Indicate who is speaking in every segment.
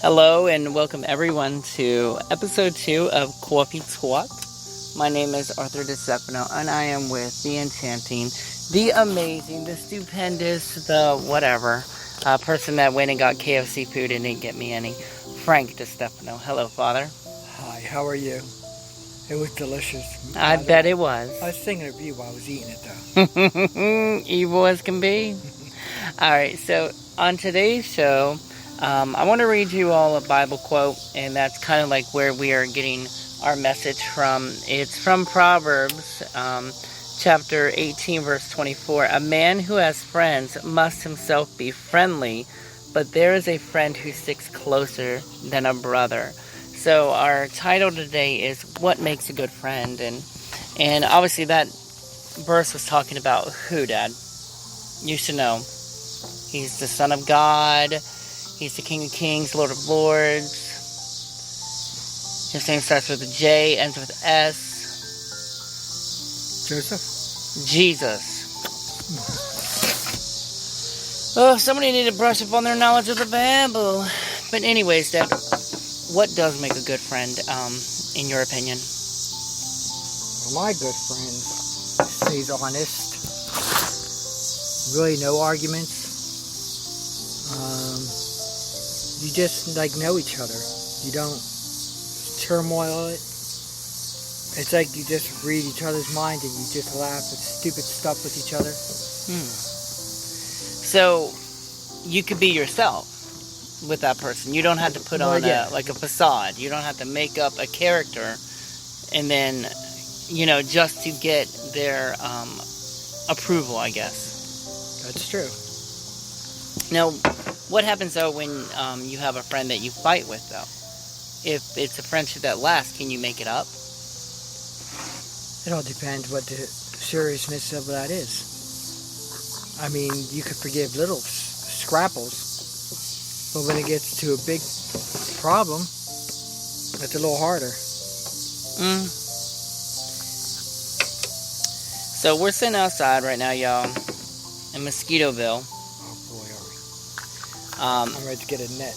Speaker 1: Hello and welcome everyone to episode 2 of Coffee Talk. My name is Arthur DeStefano and I am with the enchanting, the amazing, the stupendous, the whatever person that went and got KFC food and didn't get me any, Frank DeStefano. Hello, Father.
Speaker 2: Hi, how are you? It was delicious.
Speaker 1: I bet it was.
Speaker 2: I was thinking of you while I was eating it though.
Speaker 1: Evil as can be. Alright, so on today's show, I want to read you all a Bible quote, and that's kind of like where we are getting our message from. It's from Proverbs, chapter 18, verse 24. A man who has friends must himself be friendly, but there is a friend who sticks closer than a brother. So our title today is What Makes a Good Friend? And obviously that verse was talking about who, Dad? You should know. He's the Son of God. He's the King of Kings, Lord of Lords. His name starts with a J, ends with S.
Speaker 2: Joseph?
Speaker 1: Jesus. Oh, somebody need to brush up on their knowledge of the Bible. But anyways, Dad, what does make a good friend, in your opinion?
Speaker 2: Well, my good friend stays honest. Really no arguments. You just know each other. You don't turmoil it. It's like you just read each other's mind and you just laugh at stupid stuff with each other.
Speaker 1: So you could be yourself with that person. You don't have to put on a facade. You don't have to make up a character and then, just to get their approval, I guess.
Speaker 2: That's true.
Speaker 1: Now, what happens though when you have a friend that you fight with though? If it's a friendship that lasts, can you make it up?
Speaker 2: It all depends what the seriousness of that is. I mean, you could forgive little scrapples, but when it gets to a big problem, that's a little harder.
Speaker 1: So we're sitting outside right now, y'all, in Mosquitoville.
Speaker 2: I'm ready to get a net.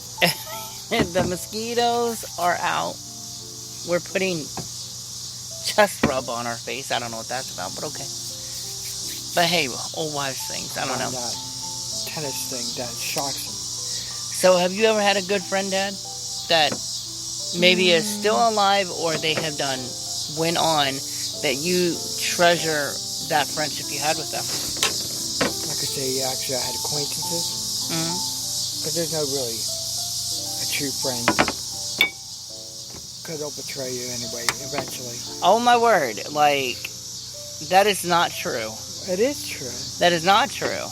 Speaker 1: The mosquitoes are out. We're putting chest rub on our face. I don't know what that's about, but okay. But hey, old wives things. I don't know.
Speaker 2: That tennis thing that shocks them.
Speaker 1: So have you ever had a good friend, Dad, that maybe is still alive or they have went on, that you treasure that friendship you had with them?
Speaker 2: I could say actually I had acquaintances. But there's no really a true friend. Because they'll betray you anyway, eventually.
Speaker 1: Oh my word, that is not true.
Speaker 2: It is true.
Speaker 1: That is not true.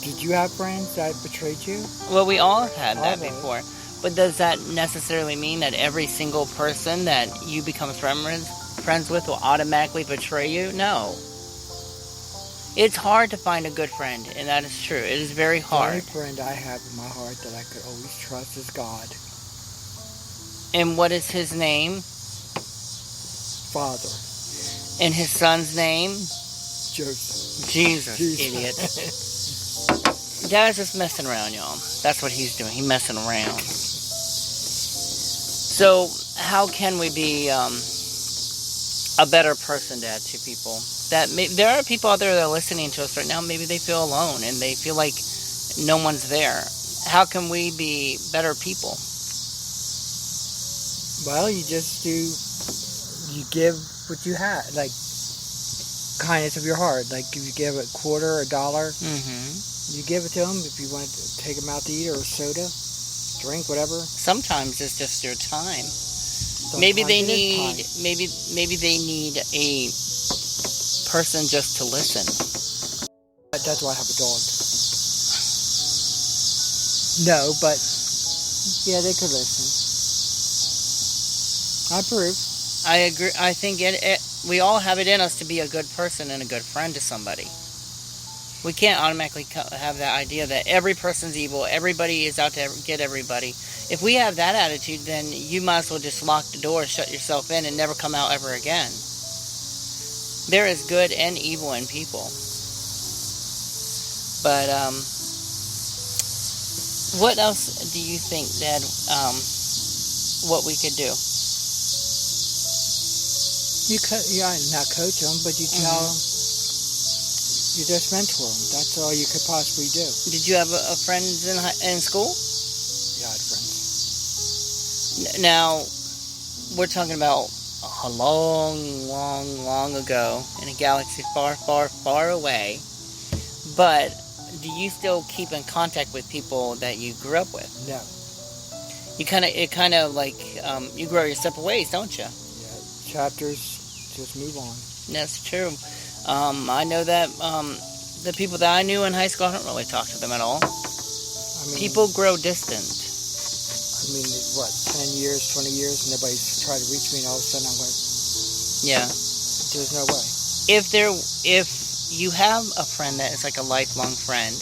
Speaker 2: Did you have friends that betrayed you?
Speaker 1: Well, we all have had that before. But does that necessarily mean that every single person that you become friends with will automatically betray you? No. It's hard to find a good friend, and that is true. It is very hard.
Speaker 2: The only friend I have in my heart that I could always trust is God.
Speaker 1: And what is his name?
Speaker 2: Father.
Speaker 1: And his son's name?
Speaker 2: Joseph.
Speaker 1: Jesus. Idiot. Dad's just messing around, y'all. That's what he's doing. He's messing around. So, how can we be a better person, Dad, to people? There are people out there that are listening to us right now. Maybe they feel alone and they feel like no one's there. How can we be better people?
Speaker 2: Well, you give what you have, kindness of your heart. If you give a quarter or a dollar, you give it to them. If you want to take them out to eat or a soda, drink, whatever.
Speaker 1: Sometimes it's just your time.
Speaker 2: Sometimes
Speaker 1: maybe they
Speaker 2: it
Speaker 1: need
Speaker 2: is time.
Speaker 1: maybe they need a person just to listen.
Speaker 2: That's why I have a dog. No, but yeah, they could listen. I approve.
Speaker 1: I agree. I think we all have it in us to be a good person and a good friend to somebody. We can't automatically have that idea that every person's evil, everybody is out to get everybody. If we have that attitude, then you might as well just lock the door, shut yourself in, and never come out ever again. There is good and evil in people. But, what else do you think, Dad, what we could do?
Speaker 2: You not coach them, but you tell them, you just mentor them. That's all you could possibly do.
Speaker 1: Did you have a friends in school?
Speaker 2: Yeah, I had friends.
Speaker 1: Now, we're talking about a long ago in a galaxy far, far, far away. But do you still keep in contact with people that you grew up with?
Speaker 2: No.
Speaker 1: You you grow your separate ways, don't you?
Speaker 2: Yeah, chapters, just move on.
Speaker 1: That's true. I know that the people that I knew in high school, I don't really talk to them at all. People grow distant.
Speaker 2: I mean, 10 years, 20 years, and nobody's tried to reach me, and all of a sudden I'm going,
Speaker 1: yeah.
Speaker 2: There's no way.
Speaker 1: If you have a friend that is like a lifelong friend,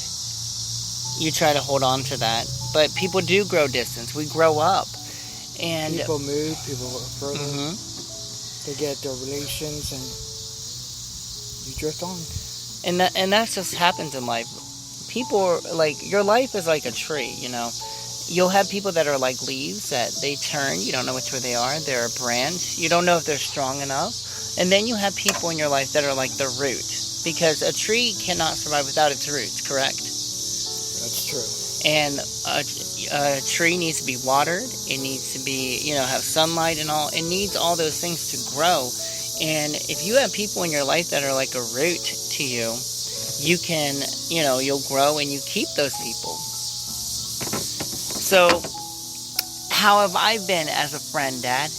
Speaker 1: you try to hold on to that. But people do grow distance. We grow up. And
Speaker 2: people move, people go further. Mm-hmm. They get their relations, and you drift on.
Speaker 1: And that just happens in life. People are your life is like a tree, you know. You'll have people that are like leaves that they turn. You don't know which way they are. They're a branch. You don't know if they're strong enough. And then you have people in your life that are like the root. Because a tree cannot survive without its roots, correct?
Speaker 2: That's true.
Speaker 1: And a tree needs to be watered. It needs to be, have sunlight and all. It needs all those things to grow. And if you have people in your life that are like a root to you, you can, you'll grow and you keep those people. So, how have I been as a friend, Dad?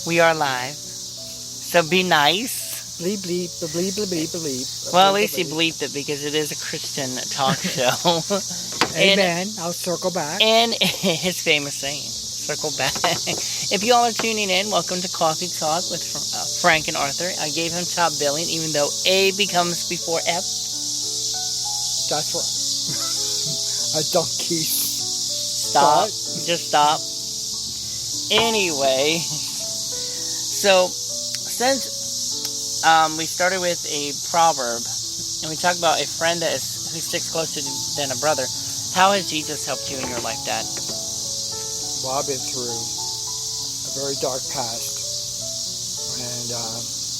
Speaker 1: We are live. So be nice.
Speaker 2: Bleep, bleep, bleep, bleep, bleep.
Speaker 1: Well, at least he bleeped it because it is a Christian talk show.
Speaker 2: Amen. I'll circle back.
Speaker 1: And his famous saying, circle back. If you all are tuning in, welcome to Coffee Talk with Frank and Arthur. I gave him top billing, even though A becomes before F.
Speaker 2: That's right. A donkey.
Speaker 1: Stop. Just stop. Anyway, so since we started with a proverb, and we talked about a friend who sticks closer than a brother. How has Jesus helped you in your life, Dad?
Speaker 2: Well, I've been through a very dark past, and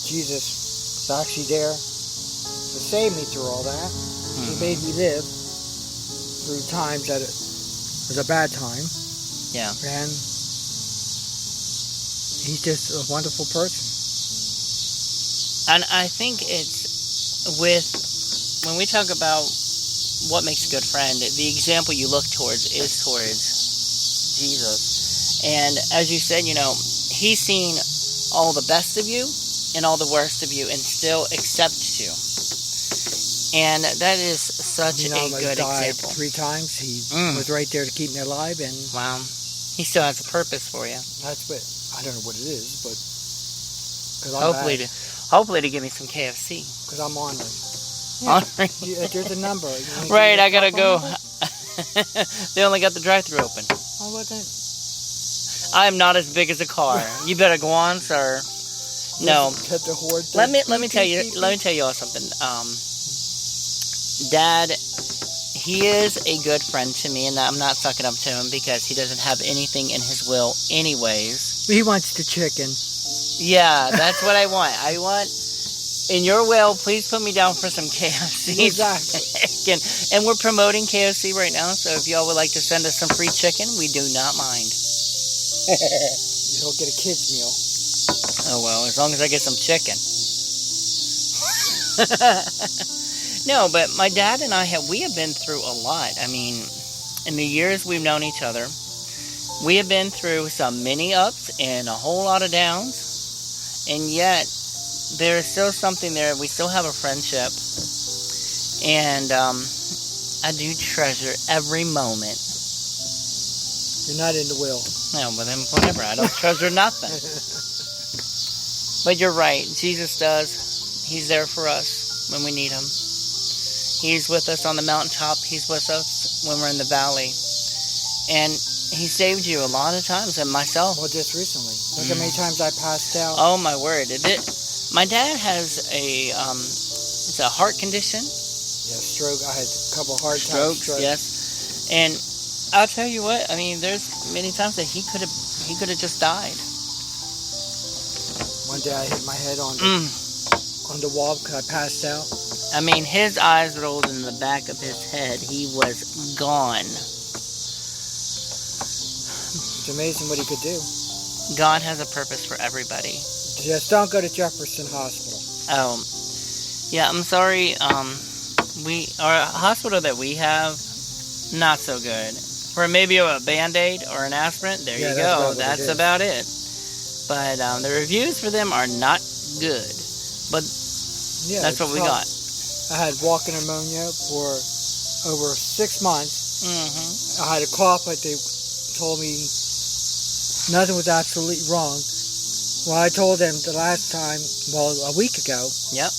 Speaker 2: Jesus is actually there to save me through all that. He made me live through times that it was a bad time.
Speaker 1: Yeah.
Speaker 2: And he's just a wonderful person.
Speaker 1: And I think it's when we talk about what makes a good friend, the example you look towards is towards Jesus. And as you said, he's seen all the best of you and all the worst of you and still accepts you. And that is such a good example.
Speaker 2: 3 times. He was right there to keep me alive. And
Speaker 1: wow. He still has a purpose for you.
Speaker 2: That's what, I don't know what it is, but
Speaker 1: Hopefully to give me some KFC.
Speaker 2: Because I'm ornery.
Speaker 1: Yeah.
Speaker 2: There's a number.
Speaker 1: Right, I gotta go. They only got the drive-thru open.
Speaker 2: Oh, wasn't.
Speaker 1: I am not as big as a car. You better go on, sir. No. Let me tell you all something. Dad, he is a good friend to me, and I'm not sucking up to him because he doesn't have anything in his will anyways.
Speaker 2: He wants the chicken.
Speaker 1: Yeah, that's what I want. I want, in your will, please put me down for some KFC.
Speaker 2: Exactly.
Speaker 1: And we're promoting KFC right now, so if y'all would like to send us some free chicken, we do not mind.
Speaker 2: You'll get a kid's meal.
Speaker 1: Oh, well, as long as I get some chicken. No, but my dad and we have been through a lot. I mean, in the years we've known each other, we have been through some many ups and a whole lot of downs. And yet, there is still something there. We still have a friendship. And I do treasure every moment.
Speaker 2: You're not in the will.
Speaker 1: No, but then whatever. I don't treasure nothing. But you're right. Jesus does. He's there for us. when we need him. He's with us on the mountaintop. He's with us when we're in the valley. And he saved you a lot of times, and myself.
Speaker 2: Well, just recently. Look how many times I passed out.
Speaker 1: Oh, my word. My dad has it's a heart condition.
Speaker 2: Yeah, stroke. I had a couple hard
Speaker 1: strokes.
Speaker 2: Strokes.
Speaker 1: Yes. And I'll tell you what, I mean, there's many times that he could have just died.
Speaker 2: One day I hit my head on the wall because I passed out.
Speaker 1: I mean, his eyes rolled in the back of his head. He was gone.
Speaker 2: It's amazing what he could do.
Speaker 1: God has a purpose for everybody.
Speaker 2: Just don't go to Jefferson Hospital.
Speaker 1: Oh, yeah, I'm sorry. Our hospital that we have, not so good. For maybe a Band-Aid or an aspirin, there you go. That's about it. But the reviews for them are not good. But
Speaker 2: yeah,
Speaker 1: that's what we got.
Speaker 2: I had walking pneumonia for over 6 months.
Speaker 1: Mm-hmm.
Speaker 2: I had a cough, but they told me nothing was absolutely wrong. Well, I told them the last time, a week ago.
Speaker 1: Yep.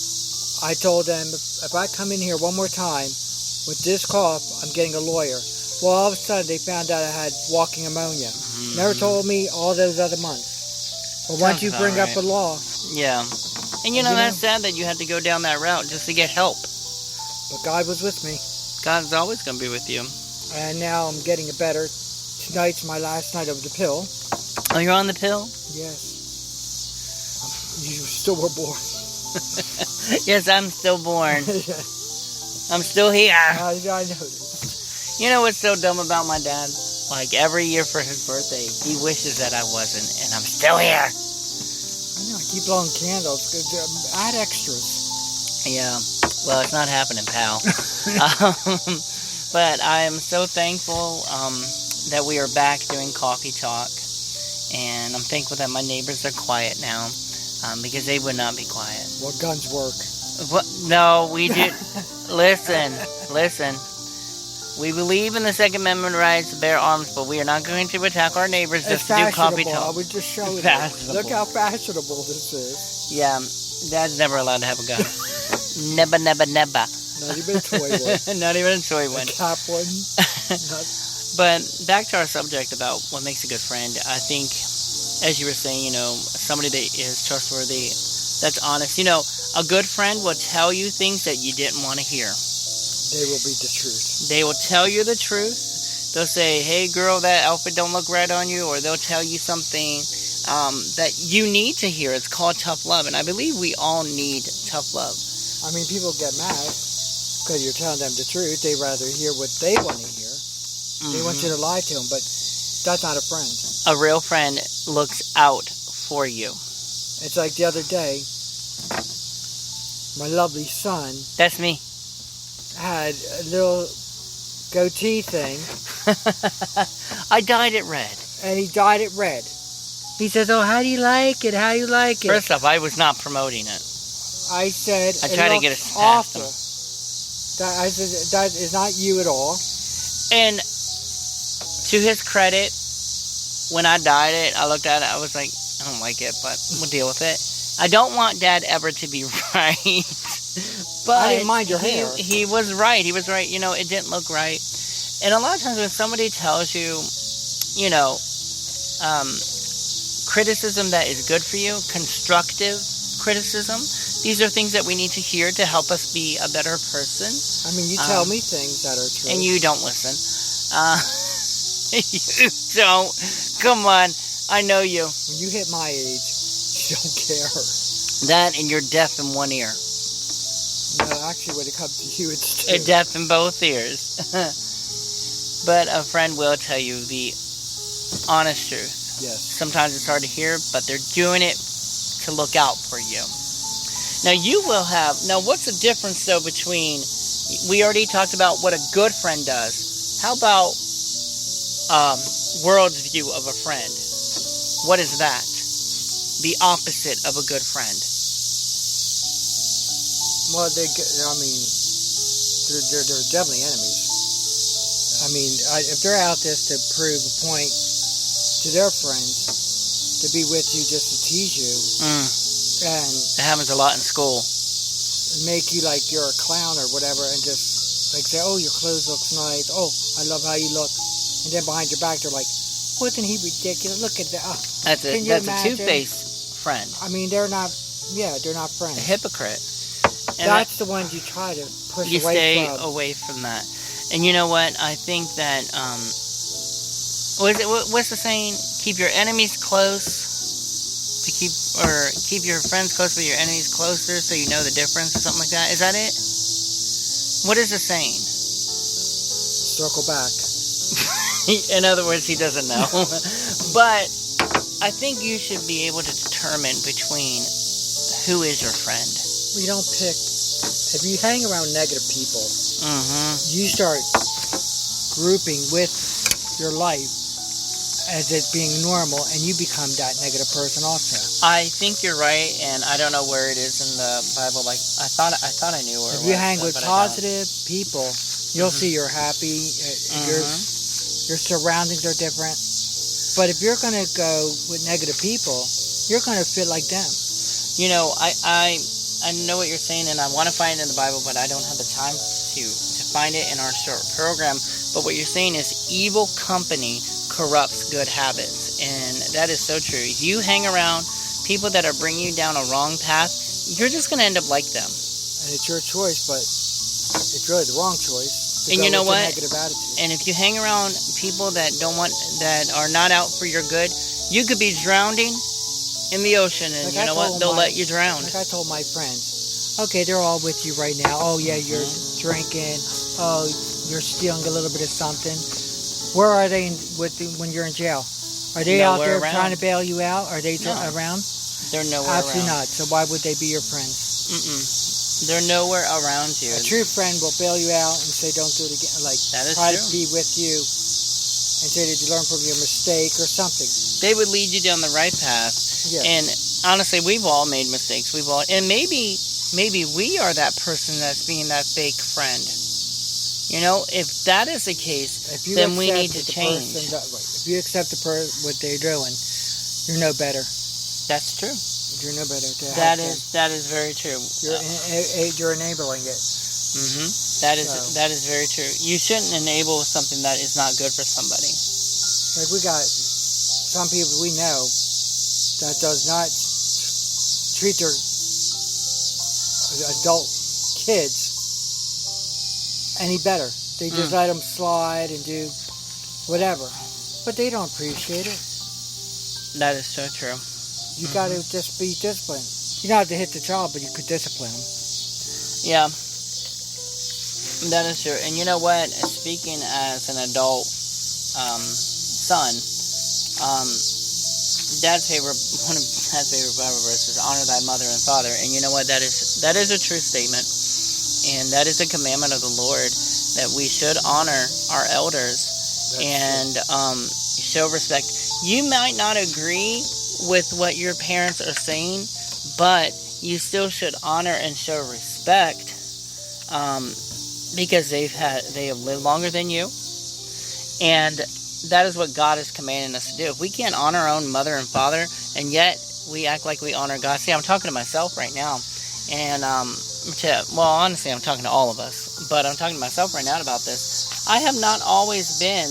Speaker 2: I told them if I come in here one more time with this cough, I'm getting a lawyer. Well, all of a sudden they found out I had walking pneumonia.
Speaker 1: Mm-hmm.
Speaker 2: Never told me all those other months. But once you bring up the law.
Speaker 1: Yeah. And that's sad that you had to go down that route just to get help.
Speaker 2: But God was with me.
Speaker 1: God's always going to be with you.
Speaker 2: And now I'm getting it better. Tonight's my last night of the pill.
Speaker 1: Oh, you're on the pill?
Speaker 2: Yes. You still were born.
Speaker 1: Yes, I'm still born. I'm still here.
Speaker 2: I noticed.
Speaker 1: You know what's so dumb about my dad? Like, every year for his birthday, he wishes that I wasn't, and I'm still here.
Speaker 2: I know, I keep blowing candles. Add extras.
Speaker 1: Yeah. Well, it's not happening, pal. But I am so thankful that we are back doing Coffee Talk. And I'm thankful that my neighbors are quiet now. Because they would not be quiet.
Speaker 2: Well, guns work.
Speaker 1: What? No, we do. Listen. We believe in the Second Amendment rights to bear arms, but we are not going to attack our neighbors just to do Coffee Talk.
Speaker 2: I would just show it. Look how fashionable this is.
Speaker 1: Yeah, Dad's never allowed to have a gun. Never.
Speaker 2: Not even a toy one.
Speaker 1: Not even a toy one.
Speaker 2: A cap one.
Speaker 1: But back to our subject about what makes a good friend. I think, as you were saying, somebody that is trustworthy, that's honest. A good friend will tell you things that you didn't want to hear.
Speaker 2: They will be the truth.
Speaker 1: They will tell you the truth. They'll say, hey, girl, that outfit don't look right on you. Or they'll tell you something that you need to hear. It's called tough love. And I believe we all need tough love.
Speaker 2: I mean, people get mad because you're telling them the truth. They rather hear what they want to hear. Mm-hmm. They want you to lie to them, but that's not a friend.
Speaker 1: A real friend looks out for you.
Speaker 2: It's like the other day, my lovely son...
Speaker 1: That's me.
Speaker 2: ...had a little goatee thing.
Speaker 1: I dyed it red.
Speaker 2: And he dyed it red. He says, oh, how do you like it? How do you like it?
Speaker 1: First off, I was not promoting it.
Speaker 2: I said,
Speaker 1: I tried to get it
Speaker 2: awful. I said, that is not you at all.
Speaker 1: And to his credit, when I dyed it, I looked at it, I was like, I don't like it, but we'll deal with it. I don't want Dad ever to be right. But
Speaker 2: I didn't mind your hair.
Speaker 1: He was right. He was right. It didn't look right. And a lot of times when somebody tells you, criticism that is good for you, constructive criticism, these are things that we need to hear to help us be a better person.
Speaker 2: I mean, you tell me things that are true.
Speaker 1: And you don't listen. You don't. Come on. I know you.
Speaker 2: When you hit my age, you don't care.
Speaker 1: That and you're deaf in one ear.
Speaker 2: No, actually, when it comes to you, it's two.
Speaker 1: Deaf in both ears. But a friend will tell you the honest truth.
Speaker 2: Yes.
Speaker 1: Sometimes it's hard to hear, but they're doing it to look out for you. Now, you will have... Now, what's the difference, though, between... We already talked about what a good friend does. How about world's view of a friend? What is that? The opposite of a good friend.
Speaker 2: Well, they're definitely enemies. I mean, if they're out there to prove a point to their friends, to be with you just to tease you, and
Speaker 1: it happens a lot in school.
Speaker 2: make you like you're a clown or whatever, and just like say, "Oh, your clothes looks nice. Oh, I love how you look," and then behind your back they're like, "Wasn't he ridiculous? Look at that." Oh,
Speaker 1: That's a
Speaker 2: imagine?
Speaker 1: two-faced friend.
Speaker 2: I mean, they're not. Yeah, they're not friends.
Speaker 1: A hypocrite. And
Speaker 2: that's the ones you try to push
Speaker 1: you
Speaker 2: away
Speaker 1: stay
Speaker 2: from.
Speaker 1: away from that. And you know what? I think that what's the saying? Keep your enemies close to keep your friends close, but your enemies closer, so you know the difference, or something like that. Is that it? What is the saying?
Speaker 2: Circle back.
Speaker 1: In other words, he doesn't know. But I think you should be able to determine between who is your friend.
Speaker 2: We don't pick. If you hang around negative people, you start grouping with your life as it being normal, and you become that negative person also.
Speaker 1: I think you're right, and I don't know where it is in the Bible. Like I thought I knew where it was.
Speaker 2: If you hang with positive people, you'll see you're happy. Your surroundings are different. But if you're going to go with negative people, you're going to fit like them.
Speaker 1: You know, I know what you're saying, and I want to find it in the Bible, but I don't have the time to find it in our short program. But what you're saying is evil company corrupts good habits, and that is so true. You hang around people that are bringing you down a wrong path, you're just going to end up like them.
Speaker 2: And it's your choice, but it's really the wrong choice.
Speaker 1: And you know what?
Speaker 2: Negative attitude.
Speaker 1: And if you hang around people that are not out for your good, you could be drowning in the ocean, and you know what? They'll let you drown.
Speaker 2: Like I told my friends, okay, they're all with you right now. Oh yeah, you're drinking. Oh, you're stealing a little bit of something. Where are they when you're in jail? Are they out there trying to bail you out? Are they around?
Speaker 1: They're nowhere around.
Speaker 2: Absolutely not. So why would they be your friends?
Speaker 1: They're nowhere around you.
Speaker 2: A true friend will bail you out and say, "Don't do it again." Like
Speaker 1: that is
Speaker 2: try
Speaker 1: true.
Speaker 2: to be with you and say that you learn from your mistake or something.
Speaker 1: They would lead you down the right path.
Speaker 2: Yes.
Speaker 1: And honestly, we've all made mistakes. And maybe we are that person that's being that fake friend. You know, if that is the case, then we need to change.
Speaker 2: If you accept what they're doing, you're no better.
Speaker 1: That's true.
Speaker 2: You're no better.
Speaker 1: That is very true.
Speaker 2: You're enabling it.
Speaker 1: That is very true. You shouldn't enable something that is not good for somebody.
Speaker 2: Like we got some people we know that does not treat their adult kids any better. They just let them slide and do whatever, but they don't appreciate it.
Speaker 1: That is so true.
Speaker 2: You got to just be disciplined. You don't have to hit the child, but you could discipline them.
Speaker 1: Yeah, that is true. And you know what? Speaking as an adult son, one of Dad's favorite Bible verses, honor thy mother and father. And you know what? That is a true statement. And that is a commandment of the Lord, that we should honor our elders. That's and show respect. You might not agree with what your parents are saying, but you still should honor and show respect, because they have lived longer than you, and that is what God is commanding us to do. If we can't honor our own mother and father, and yet we act like we honor God. See, I'm talking to myself right now, and honestly, I'm talking to all of us, but I'm talking to myself right now about this. I have not always been,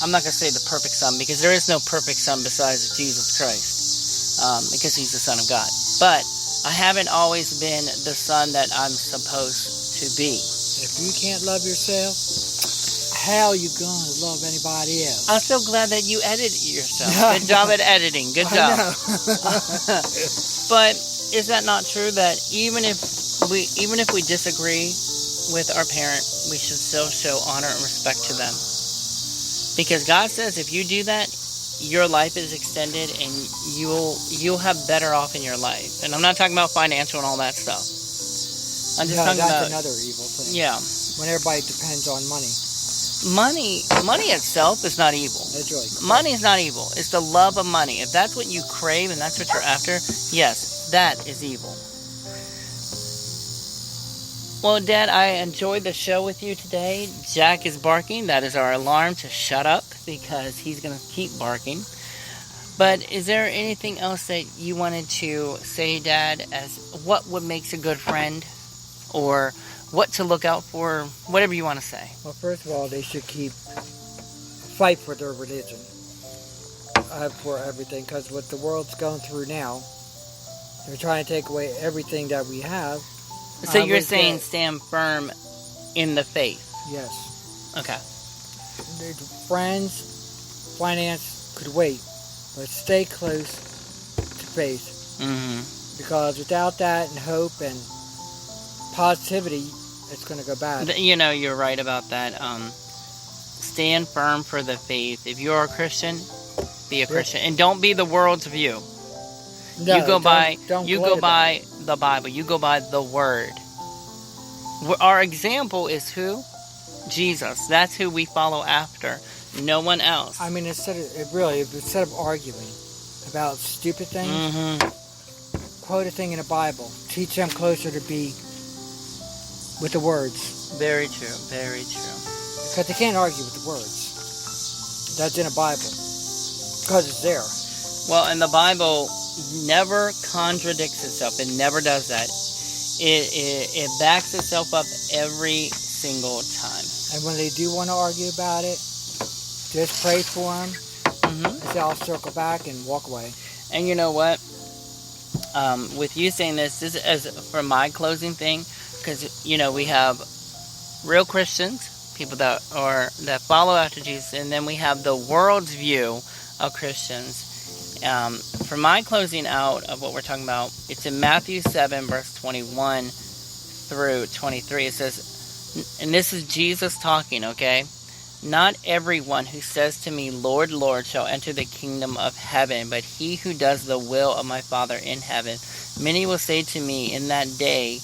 Speaker 1: I'm not going to say the perfect son, because there is no perfect son besides Jesus Christ, because he's the Son of God. But I haven't always been the son that I'm supposed to be.
Speaker 2: If you can't love yourself, how are you going to love anybody else?
Speaker 1: I'm so glad that you edited yourself. Good job at editing. Good job.
Speaker 2: I know.
Speaker 1: But is that not true, that even if we disagree with our parent, we should still show honor and respect to them? Because God says if you do that, your life is extended and you'll have better off in your life. And I'm not talking about financial and all that stuff. I'm just talking about
Speaker 2: another evil thing.
Speaker 1: Yeah.
Speaker 2: When everybody depends on money.
Speaker 1: Money itself is not evil.
Speaker 2: That's really cool.
Speaker 1: Money is not evil. It's the love of money. If that's what you crave and that's what you're after, yes, that is evil. Well, Dad, I enjoyed the show with you today. Jack is barking. That is our alarm to shut up, because he's going to keep barking. But is there anything else that you wanted to say, Dad, as what makes a good friend, or what to look out for, whatever you want to say?
Speaker 2: Well, first of all, they should fight for their religion, for everything, because what the world's going through now, they're trying to take away everything that we have.
Speaker 1: So you're saying stand firm in the faith?
Speaker 2: Yes.
Speaker 1: Okay.
Speaker 2: Friends, finance could wait, but stay close to faith.
Speaker 1: Mm-hmm.
Speaker 2: Because without that and hope and positivity, it's going to go bad.
Speaker 1: You know, you're right about that. Stand firm for the faith. If you're a Christian, be a Christian, and don't be the world's view.
Speaker 2: No,
Speaker 1: you go by
Speaker 2: by
Speaker 1: the Bible. You go by the Word. Our example is who? Jesus. That's who we follow after. No one else.
Speaker 2: I mean, instead of arguing about stupid things, quote a thing in the Bible. Teach them closer to be with the words.
Speaker 1: Very true. Very true.
Speaker 2: Because they can't argue with the words. That's in the Bible. Because it's there.
Speaker 1: Well, and the Bible never contradicts itself. It never does that. It backs itself up every single time.
Speaker 2: And when they do want to argue about it, just pray for them. And say, I'll circle back and walk away.
Speaker 1: And you know what? With you saying this is as for my closing thing, because you know we have real Christians, people that follow after Jesus, and then we have the world's view of Christians. For my closing out of what we're talking about, it's in Matthew 7, verse 21 through 23. It says, and this is Jesus talking, okay? Not everyone who says to me, Lord, Lord, shall enter the kingdom of heaven, but he who does the will of my Father in heaven. Many will say to me in that day,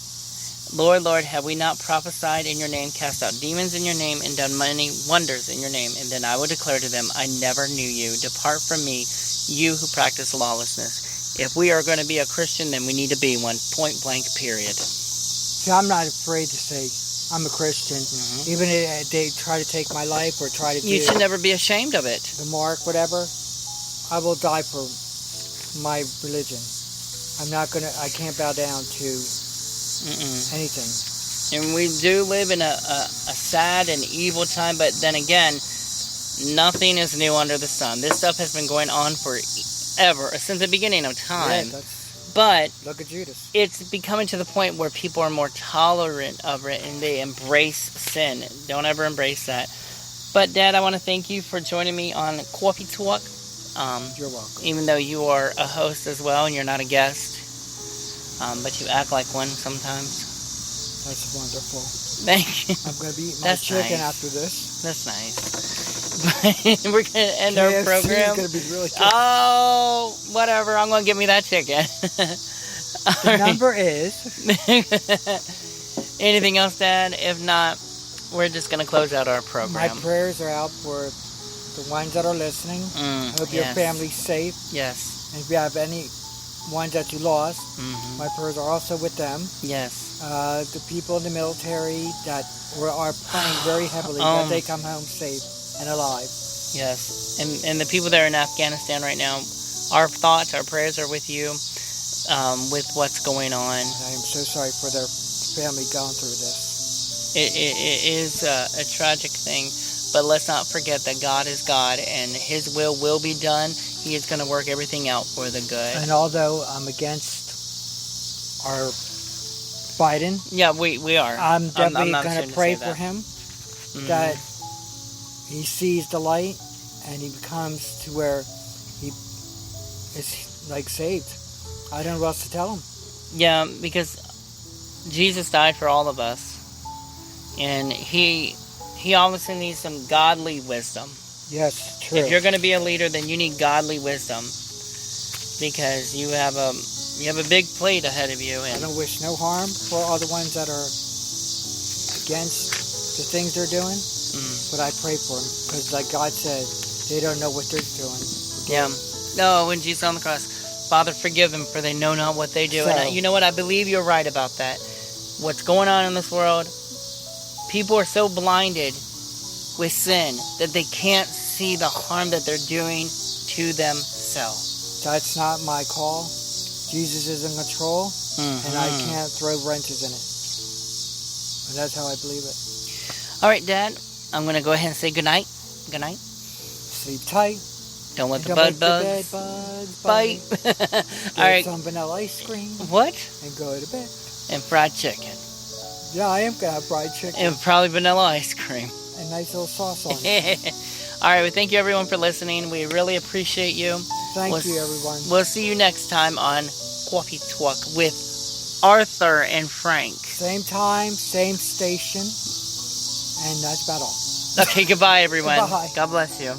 Speaker 1: Lord, Lord, have we not prophesied in your name, cast out demons in your name, and done many wonders in your name? And then I will declare to them, I never knew you. Depart from me, you who practice lawlessness. If we are going to be a Christian, then we need to be one, point blank, period.
Speaker 2: See, I'm not afraid to say I'm a Christian. Even if they try to take my life or try to
Speaker 1: You should never be ashamed of it.
Speaker 2: The mark, whatever, I will die for my religion. I can't bow down to anything.
Speaker 1: And we do live in a sad and evil time, but then again, nothing is new under the sun. This stuff has been going on forever, since the beginning of time.
Speaker 2: Yeah,
Speaker 1: but
Speaker 2: look at Judas.
Speaker 1: It's becoming to the point where people are more tolerant of it, and they embrace sin. Don't ever embrace that. But Dad, I want to thank you for joining me on Coffee Talk.
Speaker 2: You're welcome.
Speaker 1: Even though you are a host as well, and you're not a guest. But you act like one sometimes.
Speaker 2: That's wonderful.
Speaker 1: Thank you.
Speaker 2: I'm going to be eating my chicken after this.
Speaker 1: That's nice. We're going to end our program.
Speaker 2: It's going to be really good.
Speaker 1: Oh, whatever. I'm going to give me that chicken.
Speaker 2: The number is...
Speaker 1: Anything else, Dad? If not, we're just going to close out our program.
Speaker 2: My prayers are out for the ones that are listening. I hope your family's safe.
Speaker 1: Yes.
Speaker 2: And if you have any ones that you lost, my prayers are also with them.
Speaker 1: Yes.
Speaker 2: The people in the military that are praying very heavily that they come home safe and alive.
Speaker 1: Yes. And the people that are in Afghanistan right now, our thoughts, our prayers are with you, with what's going on.
Speaker 2: I am so sorry for their family going through this.
Speaker 1: It is a tragic thing, but let's not forget that God is God, and His will be done. He is going to work everything out for the good.
Speaker 2: And although I'm against our Biden,
Speaker 1: yeah, we are.
Speaker 2: I'm definitely going to pray for him that he sees the light and he becomes to where he is like saved. I don't know what else to tell him.
Speaker 1: Yeah, because Jesus died for all of us, and he obviously needs some godly wisdom.
Speaker 2: Yes, true.
Speaker 1: If you're going to be a leader, then you need godly wisdom, because you have a big plate ahead of you. And
Speaker 2: I don't wish no harm for all the ones that are against the things they're doing, but I pray for them, because like God said, they don't know what they're doing.
Speaker 1: Yeah. No, when Jesus on the cross, Father, forgive them, for they know not what they do.
Speaker 2: So,
Speaker 1: and you know what? I believe you're right about that. What's going on in this world, people are so blinded with sin that they can't see the harm that they're doing to to themselves.
Speaker 2: That's not my call. Jesus is in control, and I can't throw wrenches in it. And that's how I believe it.
Speaker 1: All right, Dad, I'm going to go ahead and say goodnight. Good night.
Speaker 2: Sleep tight.
Speaker 1: Don't let the
Speaker 2: Don't
Speaker 1: bed
Speaker 2: let
Speaker 1: bugs
Speaker 2: the bed bugs bite.
Speaker 1: All right.
Speaker 2: Get some vanilla ice cream.
Speaker 1: What?
Speaker 2: And go to bed.
Speaker 1: And fried chicken.
Speaker 2: Yeah, I am going to have fried chicken.
Speaker 1: And probably vanilla ice cream.
Speaker 2: And nice little sauce on it.
Speaker 1: All right, well, thank you, everyone, for listening. We really appreciate you.
Speaker 2: Thank you, everyone.
Speaker 1: We'll see you next time on Coffee Talk with Arthur and Frank.
Speaker 2: Same time, same station. And that's about all.
Speaker 1: Okay, goodbye, everyone.
Speaker 2: Goodbye.
Speaker 1: God bless you.